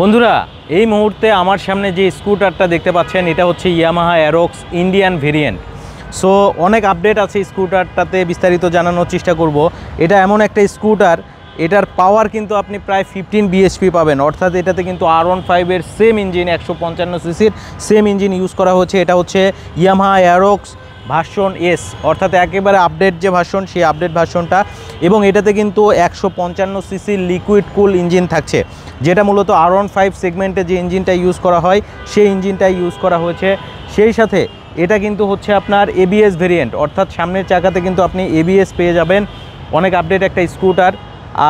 বন্ধুরা এই মুহূর্তে আমার সামনে যে স্কুটারটা দেখতে পাচ্ছেন এটা হচ্ছে Yamaha Aerox Indian variant. So অনেক আপডেট আছে স্কুটারটাতে, বিস্তারিত জানানোর চেষ্টা করব। এটা এমন একটা স্কুটার, এটার পাওয়ার কিন্তু আপনি প্রায় 15 বিএসপি পাবেন, অর্থাৎ এটাতে কিন্তু R15-এর সেম ইঞ্জিন 155 সিসির সেম ইঞ্জিন ইউজ করা হচ্ছে। এটা হচ্ছে ইয়ামাহা অ্যারোক্স ভার্সন এস, অর্থাৎ একেবারে আপডেট যে ভার্সন সেই আপডেট ভার্সনটা। এবং এটাতে কিন্তু 155 সিসির লিকুইড কুল ইঞ্জিন থাকছে, যেটা মূলত R15 সেগমেন্টে যে ইঞ্জিনটা ইউজ করা হয় সেই ইঞ্জিনটাই ইউজ করা হয়েছে। সেই সাথে এটা কিন্তু হচ্ছে আপনার ABS ভেরিয়েন্ট, অর্থাৎ সামনের চাকাতে কিন্তু আপনি ABS পেয়ে যাবেন। অনেক আপডেট একটা স্কুটার।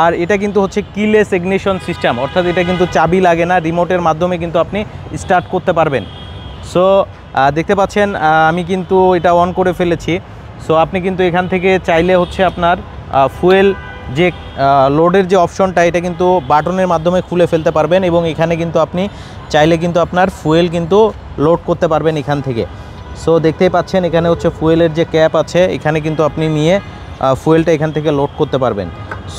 আর এটা কিন্তু হচ্ছে কিলেস ইগনিশন সিস্টেম, অর্থাৎ এটা কিন্তু চাবি লাগে না, রিমোটের মাধ্যমে কিন্তু আপনি স্টার্ট করতে পারবেন। সো দেখতে পাচ্ছেন আমি কিন্তু এটা অন করে ফেলেছি। সো আপনি কিন্তু এখান থেকে চাইলে হচ্ছে আপনার ফুয়েল যে লোডের যে অপশনটা এটা কিন্তু বাটনের মাধ্যমে খুলে ফেলতে পারবেন, এবং এখানে কিন্তু আপনি চাইলে কিন্তু আপনার ফুয়েল কিন্তু লোড করতে পারবেন এখান থেকে। সো দেখতেই পাচ্ছেন এখানে হচ্ছে ফুয়েলের যে ক্যাপ আছে, এখানে কিন্তু আপনি নিয়ে ফুয়েলটা এখান থেকে লোড করতে পারবেন।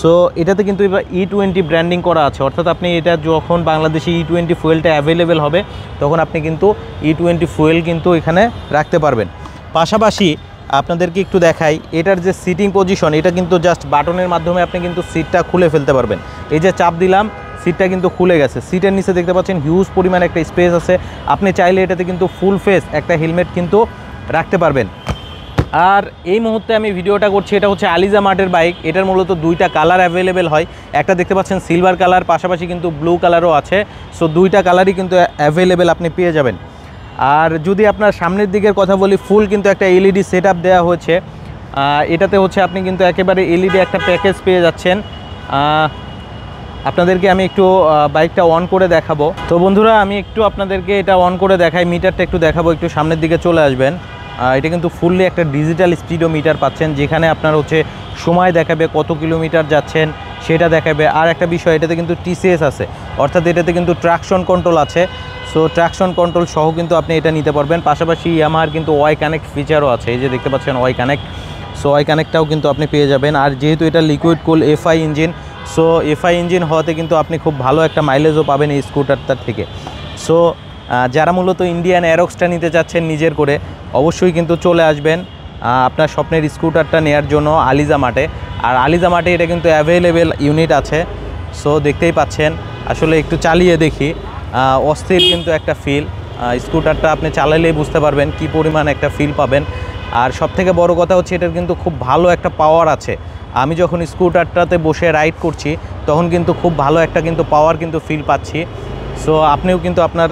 সো এটাতে কিন্তু এবার E20 ব্র্যান্ডিং করা আছে, অর্থাৎ আপনি এটা যখন বাংলাদেশে E20 ফুয়েলটা অ্যাভেলেবেল হবে তখন আপনি কিন্তু E20 ফুয়েল কিন্তু এখানে রাখতে পারবেন। পাশাপাশি আপনাদেরকে একটু দেখাই এটার যে সিটিং পজিশন, এটা কিন্তু জাস্ট বাটনের মাধ্যমে আপনি কিন্তু সিটটা খুলে ফেলতে পারবেন। এই যে চাপ দিলাম, সিটটা কিন্তু খুলে গেছে। সিটের নিচে দেখতে পাচ্ছেন হিউজ পরিমাণ একটা স্পেস আছে। আপনি চাইলে এটাতে কিন্তু ফুল ফেস একটা হেলমেট কিন্তু রাখতে পারবেন। আর এই মুহূর্তে আমি ভিডিওটা করছি, এটা হচ্ছে আলিজা মার্টের বাইক। এটার মূলত দুইটা কালার অ্যাভেলেবেল হয়, একটা দেখতে পাচ্ছেন সিলভার কালার, পাশাপাশি কিন্তু ব্লু কালারও আছে। সো দুইটা কালারই কিন্তু অ্যাভেলেবেল আপনি পেয়ে যাবেন। আর যদি আপনার সামনের দিকের কথা বলি, ফুল কিন্তু একটা LED সেট আপ দেওয়া হয়েছে। এটাতে হচ্ছে আপনি কিন্তু একেবারে LED একটা প্যাকেজ পেয়ে যাচ্ছেন। আপনাদেরকে আমি একটু বাইকটা অন করে দেখাবো। তো বন্ধুরা আমি একটু আপনাদেরকে এটা অন করে দেখাই, মিটারটা একটু দেখাবো, একটু সামনের দিকে চলে আসবেন। এটা কিন্তু ফুললি একটা ডিজিটাল স্পিডোমিটার পাচ্ছেন, যেখানে আপনার হচ্ছে সময় দেখাবে, কত কিলোমিটার যাচ্ছেন সেটা দেখাবে। আর একটা বিষয়, এটাতে কিন্তু TCS আছে, অর্থাৎ এটাতে কিন্তু ট্র্যাকশন কন্ট্রোল আছে। সো ট্র্যাকশন কন্ট্রোল সহ কিন্তু আপনি এটা নিতে পারবেন। পাশাপাশি ইয়ামাহার কিন্তু ওয়াই কানেক্ট ফিচারও আছে, এই যে দেখতে পাচ্ছেন ওয়াই কানেক্ট। সো ওয়াই কানেক্টটাও কিন্তু আপনি পেয়ে যাবেন। আর যেহেতু এটা লিকুইড কুল FI engine, so FI engine হওয়াতে কিন্তু আপনি খুব ভালো একটা মাইলেজও পাবেন এই স্কুটারটার থেকে। সো যারা মূলত ইন্ডিয়ান অ্যারোক্সটা নিতে চাচ্ছেন নিজের করে, অবশ্যই কিন্তু চলে আসবেন আপনার স্বপ্নের স্কুটারটা নেওয়ার জন্য আলিজা মার্টে। আর আলিজা মার্টে এটা কিন্তু অ্যাভেলেবেল ইউনিট আছে। সো দেখতেই পাচ্ছেন, আসলে একটু চালিয়ে দেখি, অস্থির কিন্তু একটা ফিল। স্কুটারটা আপনি চালালেই বুঝতে পারবেন কি পরিমাণ একটা ফিল পাবেন। আর সবথেকে বড় কথা হচ্ছে এটার কিন্তু খুব ভালো একটা পাওয়ার আছে। আমি যখন স্কুটারটাতে বসে রাইড করছি তখন কিন্তু খুব ভালো একটা কিন্তু পাওয়ার কিন্তু ফিল পাচ্ছি। সো আপনিও কিন্তু আপনার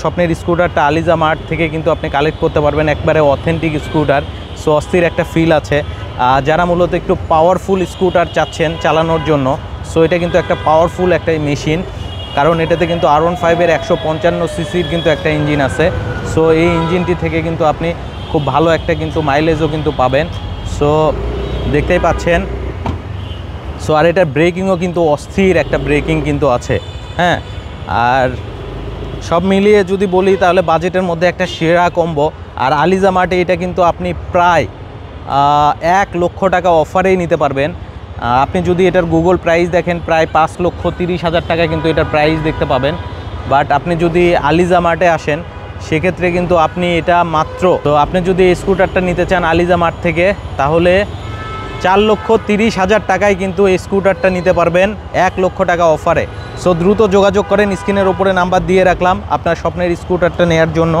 স্বপ্নের স্কুটারটা আলিজা মার্ট থেকে কিন্তু আপনি কালেক্ট করতে পারবেন, একবারে অথেন্টিক স্কুটার। সো অস্থির একটা ফিল আছে। যারা মূলত একটু পাওয়ারফুল স্কুটার চাচ্ছেন চালানোর জন্য, সো এটা কিন্তু একটা পাওয়ারফুল একটা মেশিন, কারণ এটাতে কিন্তু R15-এর 155 সিসির কিন্তু একটা ইঞ্জিন আছে। সো এই ইঞ্জিনটি থেকে কিন্তু আপনি খুব ভালো একটা কিন্তু মাইলেজও কিন্তু পাবেন। সো দেখতেই পাচ্ছেন। সো আর এটার ব্রেকিংও কিন্তু অস্থির একটা ব্রেকিং কিন্তু আছে। হ্যাঁ, আর সব মিলিয়ে যদি বলি তাহলে বাজেটের মধ্যে একটা সেরা কম্বো। আর আলিজা মার্টে এটা কিন্তু আপনি প্রায় 1 লক্ষ টাকা অফারেই নিতে পারবেন। আপনি যদি এটার গুগল প্রাইস দেখেন প্রায় 5,30,000 টাকা কিন্তু এটার প্রাইস দেখতে পাবেন। বাট আপনি যদি আলিজা মার্টে আসেন সেক্ষেত্রে কিন্তু আপনি এটা মাত্র, তো আপনি যদি এই স্কুটারটা নিতে চান আলিজা মার্ট থেকে, তাহলে 4,30,000 টাকায় কিন্তু এই স্কুটারটা নিতে পারবেন 1 লক্ষ টাকা অফারে। সো দ্রুত যোগাযোগ করেন, স্ক্রিনের ওপরে নাম্বার দিয়ে রাখলাম আপনার স্বপ্নের স্কুটারটা নেওয়ার জন্য।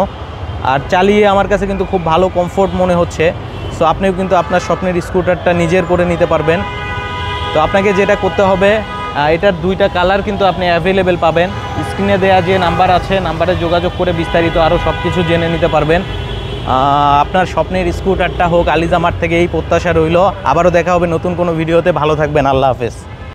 আর চালিয়ে আমার কাছে কিন্তু খুব ভালো কমফোর্ট মনে হচ্ছে। সো আপনিও কিন্তু আপনার স্বপ্নের স্কুটারটা নিজের করে নিতে পারবেন। তো আপনাকে যেটা করতে হবে, এটার দুইটা কালার কিন্তু আপনি অ্যাভেলেবেল পাবেন। স্ক্রিনে দেওয়া যে নাম্বার আছে, নাম্বারে যোগাযোগ করে বিস্তারিত আরও সব কিছু জেনে নিতে পারবেন। আপনার স্বপ্নের স্কুটারটা হোক আলিজা মার্ট থেকে, এই প্রত্যাশা রইল। আবারও দেখা হবে নতুন কোনো ভিডিওতে। ভালো থাকবেন, আল্লাহ হাফেজ।